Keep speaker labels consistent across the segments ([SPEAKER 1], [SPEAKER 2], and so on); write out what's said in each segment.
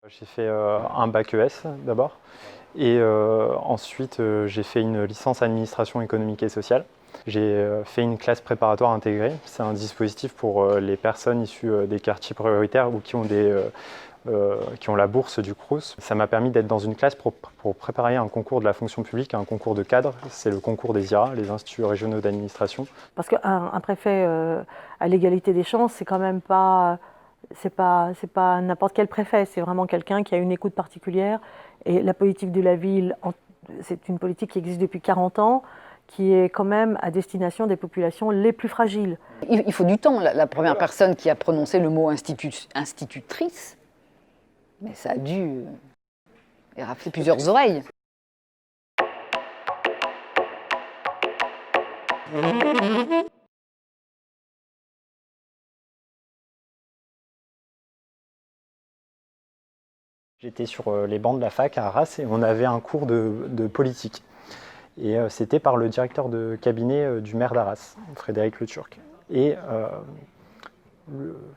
[SPEAKER 1] J'ai fait un bac ES d'abord et ensuite j'ai fait une licence administration économique et sociale. J'ai fait une classe préparatoire intégrée. C'est un dispositif pour les personnes issues des quartiers prioritaires ou qui ont la bourse du Crous. Ça m'a permis d'être dans une classe pour préparer un concours de la fonction publique, un concours de cadre. C'est le concours des IRA, les instituts régionaux d'administration.
[SPEAKER 2] Parce qu'un préfet à l'égalité des chances, c'est quand même pas, c'est pas n'importe quel préfet, c'est vraiment quelqu'un qui a une écoute particulière. Et la politique de la ville, c'est une politique qui existe depuis 40 ans, qui est quand même à destination des populations les plus fragiles.
[SPEAKER 3] Il faut du temps. La première personne qui a prononcé le mot institutrice, mais ça a dû érafler plusieurs oreilles.
[SPEAKER 1] J'étais sur les bancs de la fac à Arras et on avait un cours de politique. Et c'était par le directeur de cabinet du maire d'Arras, Frédéric Le Turc. Et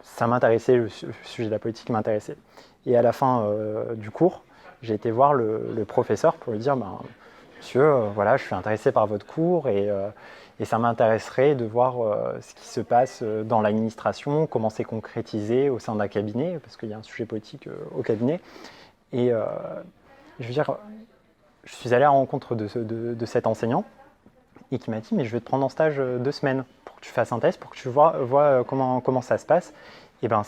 [SPEAKER 1] ça m'intéressait, le sujet de la politique m'intéressait. Et à la fin du cours, j'ai été voir le professeur pour lui dire Monsieur, voilà, je suis intéressé par votre cours et ça m'intéresserait de voir ce qui se passe dans l'administration, comment c'est concrétisé au sein d'un cabinet, parce qu'il y a un sujet politique au cabinet. Et je veux dire, je suis allé à la rencontre de cet enseignant et qui m'a dit mais je vais te prendre en stage 2 semaines pour que tu fasses un test, pour que tu vois comment ça se passe. Et ben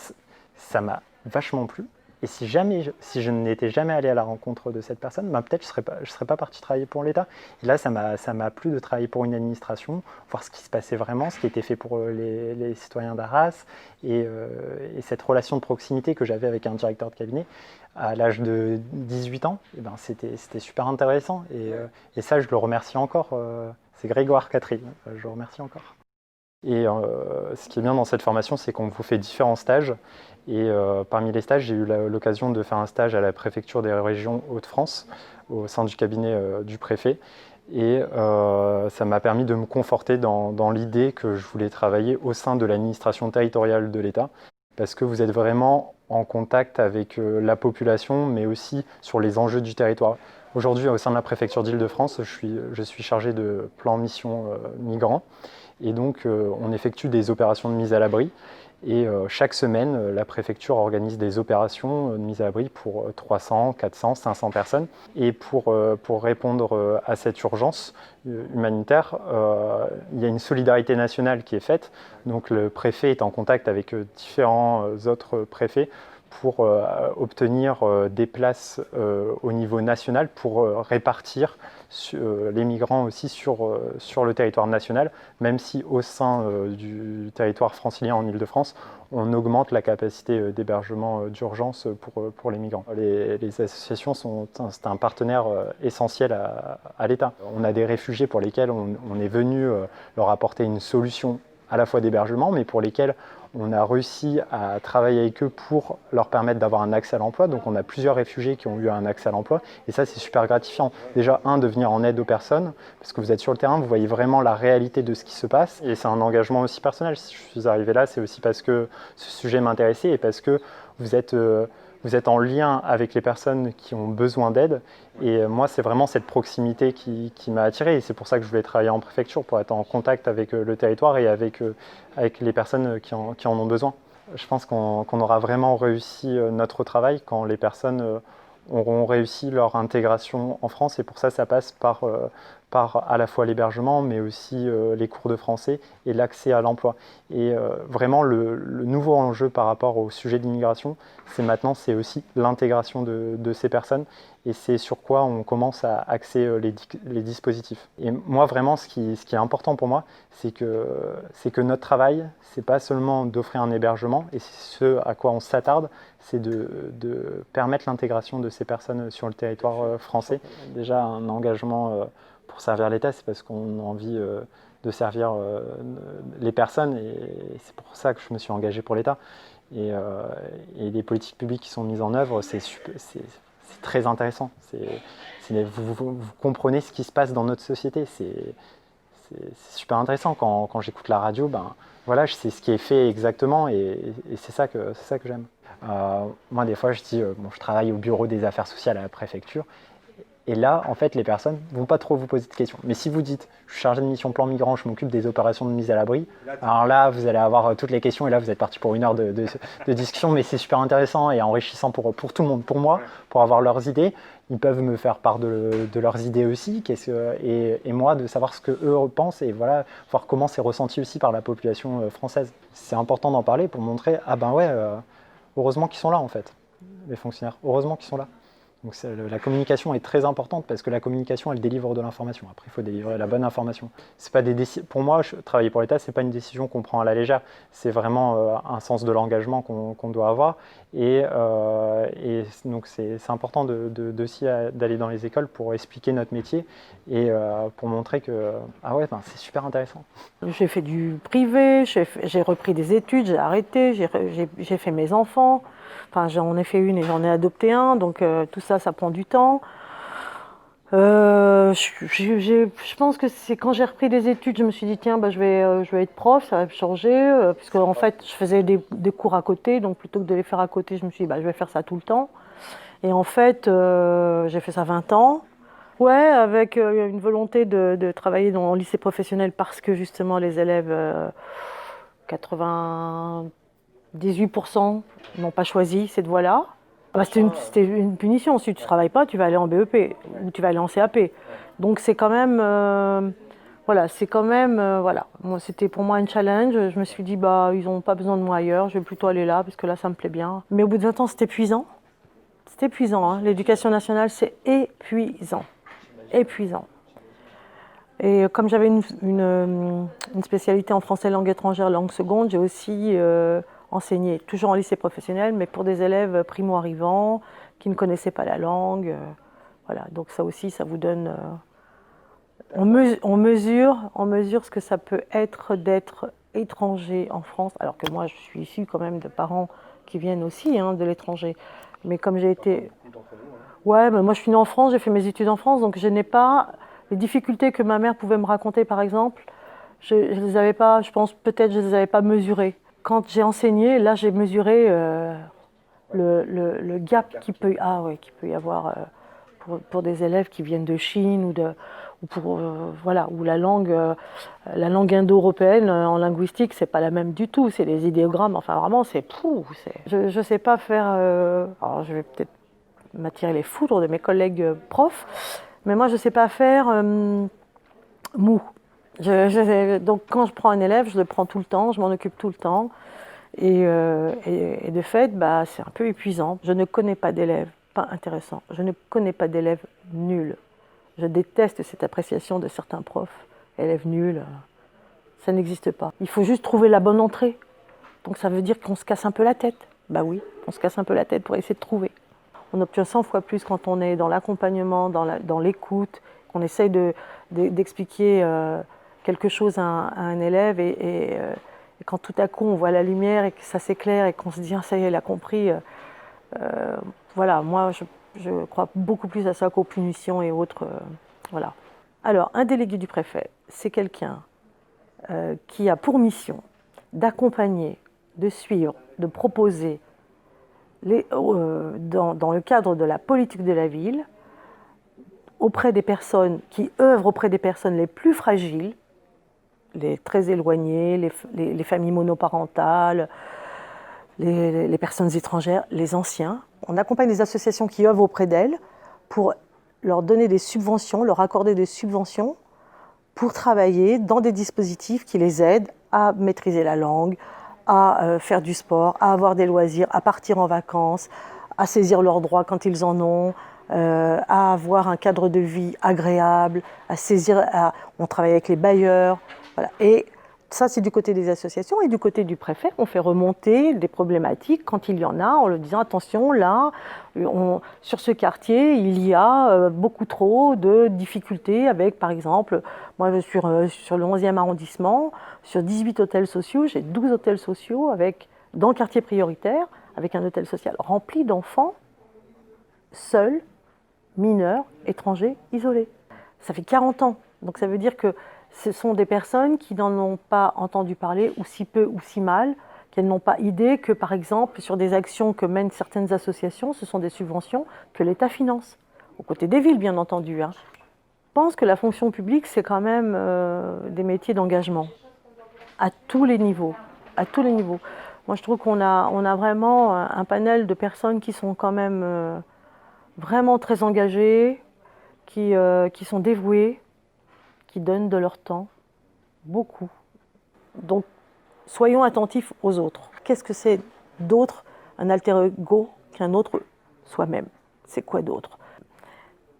[SPEAKER 1] ça m'a vachement plu. Et si je n'étais jamais allé à la rencontre de cette personne, peut-être je serais pas parti travailler pour l'État. Et là, ça m'a plu de travailler pour une administration, voir ce qui se passait vraiment, ce qui était fait pour les citoyens d'Arras, et cette relation de proximité que j'avais avec un directeur de cabinet à l'âge de 18 ans, c'était super intéressant. Et ça, je le remercie encore. C'est Grégoire Catry, je le remercie encore. Et ce qui est bien dans cette formation, c'est qu'on vous fait différents stages. Et parmi les stages, j'ai eu l'occasion de faire un stage à la préfecture des régions Hauts-de-France, au sein du cabinet du préfet. Et ça m'a permis de me conforter dans l'idée que je voulais travailler au sein de l'administration territoriale de l'État, parce que vous êtes vraiment en contact avec la population, mais aussi sur les enjeux du territoire. Aujourd'hui, au sein de la préfecture d'Île-de-France, je suis chargé de plan mission migrants. Et donc, on effectue des opérations de mise à l'abri. Et chaque semaine, la préfecture organise des opérations de mise à l'abri pour 300, 400, 500 personnes. Et pour répondre à cette urgence humanitaire, il y a une solidarité nationale qui est faite. Donc le préfet est en contact avec différents autres préfets pour obtenir des places au niveau national pour répartir les migrants aussi sur le territoire national, même si au sein du territoire francilien en Île-de-France, on augmente la capacité d'hébergement d'urgence pour les migrants. Les associations c'est un partenaire essentiel à l'État. On a des réfugiés pour lesquels on est venu leur apporter une solution à la fois d'hébergement, mais pour lesquels on a réussi à travailler avec eux pour leur permettre d'avoir un accès à l'emploi. Donc on a plusieurs réfugiés qui ont eu un accès à l'emploi et ça c'est super gratifiant. Déjà de venir en aide aux personnes, parce que vous êtes sur le terrain, vous voyez vraiment la réalité de ce qui se passe et c'est un engagement aussi personnel. Si je suis arrivé là, c'est aussi parce que ce sujet m'intéressait et parce que vous êtes en lien avec les personnes qui ont besoin d'aide. Et moi, c'est vraiment cette proximité qui m'a attiré. Et c'est pour ça que je voulais travailler en préfecture, pour être en contact avec le territoire et avec les personnes qui en ont besoin. Je pense qu'on aura vraiment réussi notre travail quand les personnes auront réussi leur intégration en France. Et pour ça, ça passe par à la fois l'hébergement, mais aussi les cours de français et l'accès à l'emploi. Et vraiment, le nouveau enjeu par rapport au sujet de l'immigration, c'est aussi l'intégration de ces personnes. Et c'est sur quoi on commence à axer les dispositifs. Et moi, vraiment, ce qui est important pour moi, c'est que notre travail, c'est pas seulement d'offrir un hébergement, et ce à quoi on s'attarde, c'est de permettre l'intégration de ces personnes sur le territoire français. Déjà, un engagement pour servir l'État, c'est parce qu'on a envie de servir les personnes, et c'est pour ça que je me suis engagé pour l'État. Et les politiques publiques qui sont mises en œuvre, c'est très intéressant. Vous comprenez ce qui se passe dans notre société. C'est super intéressant. Quand j'écoute la radio, voilà, je sais ce qui est fait exactement et c'est ça que j'aime. Moi, des fois, je dis, bon, je travaille au bureau des affaires sociales à la préfecture. Et là, en fait, les personnes ne vont pas trop vous poser de questions. Mais si vous dites, je suis chargé de mission plan migrant, je m'occupe des opérations de mise à l'abri, alors là, vous allez avoir toutes les questions et là, vous êtes parti pour 1 heure de discussion, mais c'est super intéressant et enrichissant pour tout le monde. Pour moi, pour avoir leurs idées, ils peuvent me faire part de leurs idées aussi, et moi, de savoir ce qu'eux pensent et voilà, voir comment c'est ressenti aussi par la population française. C'est important d'en parler pour montrer, ah ben ouais, heureusement qu'ils sont là en fait, les fonctionnaires, heureusement qu'ils sont là. Donc la communication est très importante parce que la communication, elle délivre de l'information. Après, il faut délivrer la bonne information. C'est pas pour moi, travailler pour l'État, c'est pas une décision qu'on prend à la légère. C'est vraiment un sens de l'engagement qu'on doit avoir. Et donc c'est important aussi d'aller dans les écoles pour expliquer notre métier et pour montrer que ah ouais, c'est super intéressant.
[SPEAKER 2] J'ai fait du privé, j'ai repris des études, j'ai arrêté, j'ai fait mes enfants. Enfin, j'en ai fait une et j'en ai adopté un, donc tout ça, ça prend du temps. Je pense que c'est quand j'ai repris des études, je me suis dit tiens, je vais être prof, ça va changer, puisque en fait, je faisais des cours à côté, donc plutôt que de les faire à côté, je me suis dit je vais faire ça tout le temps. Et en fait, j'ai fait ça 20 ans. Ouais, avec une volonté de travailler dans le lycée professionnel parce que justement les élèves, 98% n'ont pas choisi cette voie-là. C'était une punition. Si tu ne travailles pas, tu vas aller en BEP ou tu vas aller en CAP. Donc c'est quand même, voilà. Moi, c'était pour moi un challenge. Je me suis dit, ils n'ont pas besoin de moi ailleurs. Je vais plutôt aller là parce que là, ça me plaît bien. Mais au bout de 20 ans, c'est épuisant. C'est épuisant. Hein. L'éducation nationale, c'est épuisant. Épuisant. Et comme j'avais une spécialité en français langue étrangère, langue seconde, j'ai aussi enseigné, toujours en lycée professionnel, mais pour des élèves primo-arrivants qui ne connaissaient pas la langue. Voilà, donc ça aussi, ça vous donne... on mesure ce que ça peut être d'être étranger en France, alors que moi, je suis issue quand même de parents qui viennent aussi de l'étranger. Mais comme j'ai été... Ouais, mais moi je suis née en France, j'ai fait mes études en France, donc je n'ai pas les difficultés que ma mère pouvait me raconter, par exemple. Je les avais pas, je pense peut-être je les avais pas mesurées. Quand j'ai enseigné, là j'ai mesuré le gap qu'il peut y avoir pour des élèves qui viennent de Chine ou la langue indo-européenne en linguistique, c'est pas la même du tout. C'est des idéogrammes. Enfin vraiment, je sais pas faire. Alors je vais peut-être m'attirer les foudres de mes collègues profs, mais moi je ne sais pas faire mou. Donc quand je prends un élève, je le prends tout le temps, je m'en occupe tout le temps, et de fait, c'est un peu épuisant. Je ne connais pas d'élèves pas intéressants, je ne connais pas d'élèves nuls. Je déteste cette appréciation de certains profs, élèves nuls, ça n'existe pas. Il faut juste trouver la bonne entrée, donc ça veut dire qu'on se casse un peu la tête. Oui, on se casse un peu la tête pour essayer de trouver. On obtient 100 fois plus quand on est dans l'accompagnement, dans l'écoute, qu'on essaye d'expliquer quelque chose à un élève et quand tout à coup on voit la lumière et que ça s'éclaire et qu'on se dit ça y est, il a compris. Voilà, moi je crois beaucoup plus à ça qu'aux punitions et autres. Voilà. Alors, un délégué du préfet, c'est quelqu'un qui a pour mission de suivre, de proposer dans le cadre de la politique de la ville, auprès des personnes qui œuvrent auprès des personnes les plus fragiles, les très éloignées, les familles monoparentales, les personnes étrangères, les anciens. On accompagne des associations qui œuvrent auprès d'elles pour leur donner des subventions, leur accorder des subventions pour travailler dans des dispositifs qui les aident à maîtriser la langue, à faire du sport, à avoir des loisirs, à partir en vacances, à saisir leurs droits quand ils en ont, à avoir un cadre de vie agréable, on travaille avec les bailleurs. Voilà. Et ça, c'est du côté des associations. Et du côté du préfet, on fait remonter des problématiques quand il y en a, en leur disant attention, là, sur ce quartier, il y a beaucoup trop de difficultés avec, par exemple, moi, sur le 11e arrondissement, sur 18 hôtels sociaux, j'ai 12 hôtels sociaux dans le quartier prioritaire, avec un hôtel social rempli d'enfants seuls, mineurs, étrangers, isolés. Ça fait 40 ans. Donc ça veut dire que ce sont des personnes qui n'en ont pas entendu parler, ou si peu ou si mal, qu'elles n'ont pas idée que, par exemple, sur des actions que mènent certaines associations, ce sont des subventions que l'État finance, aux côtés des villes, bien entendu. Je pense que la fonction publique, c'est quand même des métiers d'engagement, à tous les niveaux. À tous les niveaux. Moi, je trouve qu'on a vraiment un panel de personnes qui sont quand même vraiment très engagées, qui sont dévouées, qui donnent de leur temps, beaucoup. Donc, soyons attentifs aux autres. Qu'est-ce que c'est d'autre, un alter ego, qu'un autre soi-même? C'est quoi d'autre?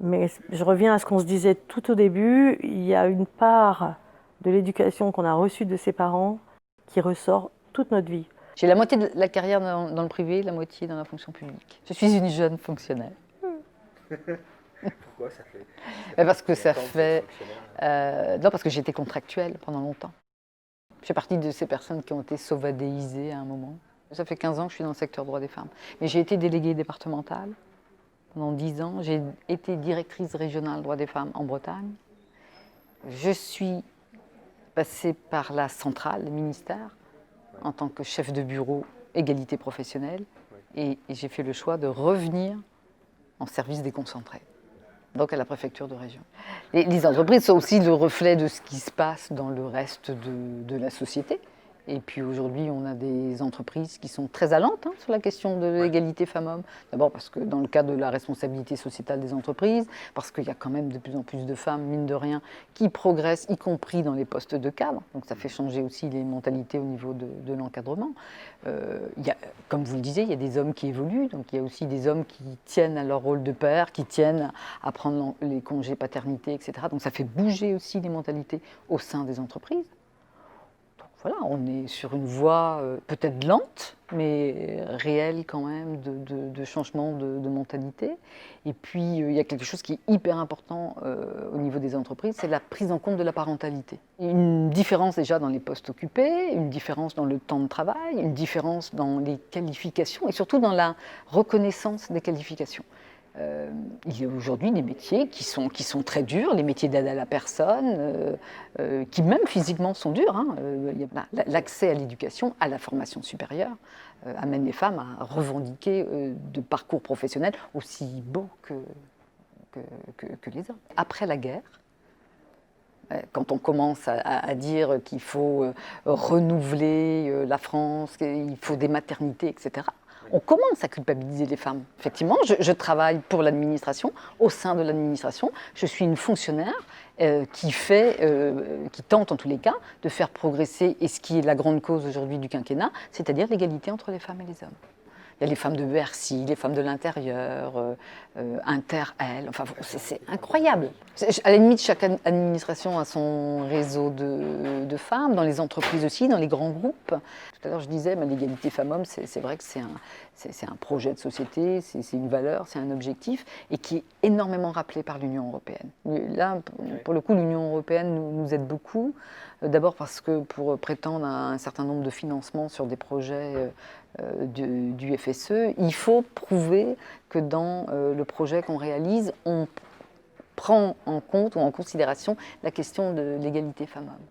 [SPEAKER 2] Mais je reviens à ce qu'on se disait tout au début, il y a une part de l'éducation qu'on a reçue de ses parents qui ressort toute notre vie.
[SPEAKER 3] J'ai la moitié de la carrière dans le privé, la moitié dans la fonction publique. Je suis une jeune fonctionnaire.
[SPEAKER 4] Pourquoi ça fait
[SPEAKER 3] Parce que ça fait... non, parce que j'ai été contractuelle pendant longtemps. Je fais partie de ces personnes qui ont été sauvadéisées à un moment. Ça fait 15 ans que je suis dans le secteur droit des femmes. Mais j'ai été déléguée départementale pendant 10 ans. J'ai été directrice régionale droit des femmes en Bretagne. Je suis passée par la centrale, le ministère, en tant que chef de bureau égalité professionnelle. Et j'ai fait le choix de revenir en service déconcentré, donc à la préfecture de région. Les entreprises sont aussi le reflet de ce qui se passe dans le reste de la société. Et puis aujourd'hui, on a des entreprises qui sont très allantes sur la question de l'égalité femmes-hommes. D'abord parce que dans le cadre de la responsabilité sociétale des entreprises, parce qu'il y a quand même de plus en plus de femmes, mine de rien, qui progressent, y compris dans les postes de cadre. Donc ça fait changer aussi les mentalités au niveau de l'encadrement. Comme vous le disiez, il y a des hommes qui évoluent, donc il y a aussi des hommes qui tiennent à leur rôle de père, qui tiennent à prendre les congés paternité, etc. Donc ça fait bouger aussi les mentalités au sein des entreprises. Voilà, on est sur une voie peut-être lente, mais réelle quand même de changement de mentalité. Et puis, il y a quelque chose qui est hyper important au niveau des entreprises, c'est la prise en compte de la parentalité. Une différence déjà dans les postes occupés, une différence dans le temps de travail, une différence dans les qualifications et surtout dans la reconnaissance des qualifications. Il y a aujourd'hui des métiers qui sont très durs, les métiers d'aide à la personne, qui même physiquement sont durs. L'accès à l'éducation, à la formation supérieure, amène les femmes à revendiquer de parcours professionnels aussi beaux que les hommes. Après la guerre, quand on commence à dire qu'il faut renouveler la France, qu'il faut des maternités, etc., on commence à culpabiliser les femmes. Effectivement, je travaille pour l'administration, au sein de l'administration. Je suis une fonctionnaire qui tente en tous les cas de faire progresser, et ce qui est la grande cause aujourd'hui du quinquennat, c'est-à-dire l'égalité entre les femmes et les hommes. Il y a les femmes de Bercy, les femmes de l'intérieur, Inter-Elles, enfin c'est incroyable. À la limite, chaque administration a son réseau de femmes, dans les entreprises aussi, dans les grands groupes. Tout à l'heure je disais, l'égalité femmes-hommes, c'est vrai que c'est un projet de société, c'est une valeur, c'est un objectif, et qui est énormément rappelé par l'Union européenne. Là, pour le coup, l'Union européenne nous aide beaucoup. D'abord parce que pour prétendre à un certain nombre de financements sur des projets du FSE, il faut prouver que dans le projet qu'on réalise, on prend en compte ou en considération la question de l'égalité femmes-hommes.